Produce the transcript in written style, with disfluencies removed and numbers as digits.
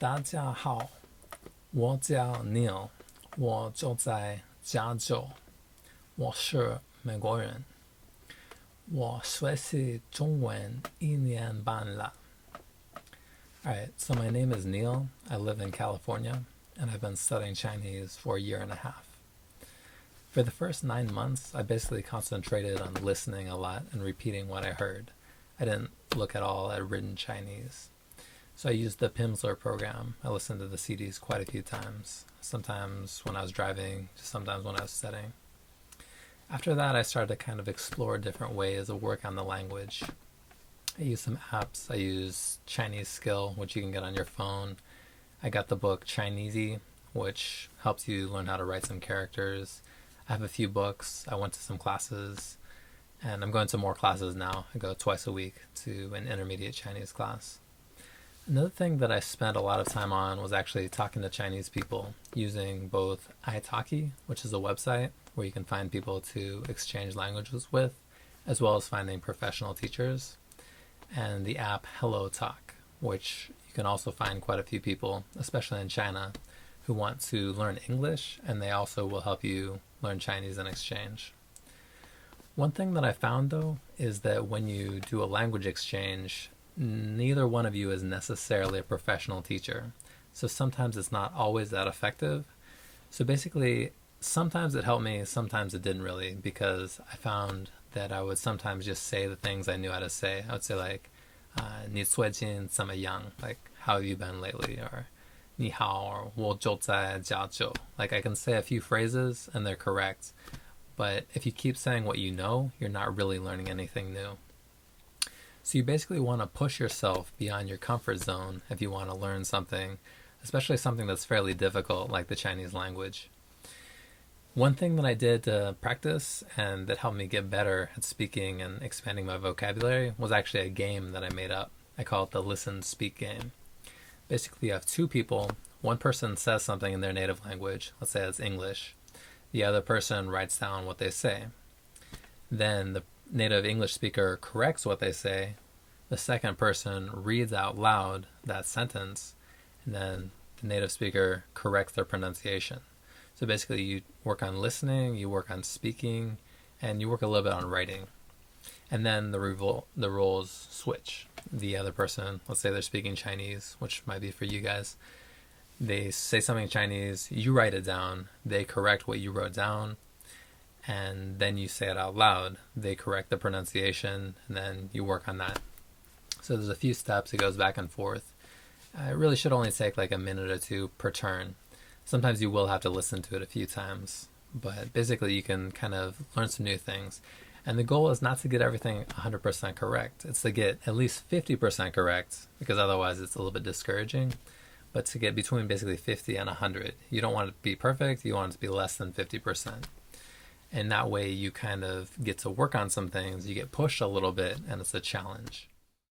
大家好，我叫 Neil，我住在加州，我是美国人，我学习中文1年半了。Alright, so my name is Neil. I live in California, and I've been studying Chinese for a year and a half. For the first 9 months, I basically concentrated on listening a lot and repeating what I heard. I didn't look at all at written Chinese. So I used the Pimsleur program. I listened to the CDs quite a few times, sometimes when I was driving, sometimes when I was studying. After that, I started to kind of explore different ways of work on the language. I used some apps. I used Chinese Skill, which you can get on your phone. I got the book Chinesey, which helps you learn how to write some characters. I have a few books. I went to some classes, and I'm going to more classes now. I go twice a week to an intermediate Chinese class. Another thing that I spent a lot of time on was actually talking to Chinese people using both italki, which is a website where you can find people to exchange languages with, as well as finding professional teachers, and the app Hello Talk, which you can also find quite a few people, especially in China, who want to learn English, and they also will help you learn Chinese in exchange. One thing that I found, though, is that when you do a language exchange, neither one of you is necessarily a professional teacher. So sometimes it's not always that effective. So basically, sometimes it helped me, sometimes it didn't really, because I found that I would sometimes just say the things I knew how to say. I would say like, 你最近怎么样? Like, how have you been lately? Or 你好, or 我住在加州. Like, I can say a few phrases and they're correct. But if you keep saying what you know, you're not really learning anything new. So you basically want to push yourself beyond your comfort zone if you want to learn something, especially something that's fairly difficult like the Chinese language. One thing that I did to practice and that helped me get better at speaking and expanding my vocabulary was actually a game that I made up. I call it the Listen Speak game. Basically, you have two people. One person says something in their native language, let's say it's English. The other person writes down what they say. Then the native English speaker corrects what they say. The second person reads out loud that sentence, and then the native speaker corrects their pronunciation. So basically you work on listening, you work on speaking, and you work a little bit on writing. And then the roles switch. The other person, let's say they're speaking Chinese, which might be for you guys. They say something in Chinese, you write it down, they correct what you wrote down, and then you say it out loud. They correct the pronunciation, and then you work on that. So there's a few steps. It goes back and forth. It really should only take like a minute or two per turn. Sometimes you will have to listen to it a few times, but basically you can kind of learn some new things. And the goal is not to get everything 100% correct. It's to get at least 50% correct, because otherwise it's a little bit discouraging. But to get between basically 50 and 100. You don't want it to be perfect. You want it to be less than 50%. And that way you kind of get to work on some things. You get pushed a little bit, and it's a challenge.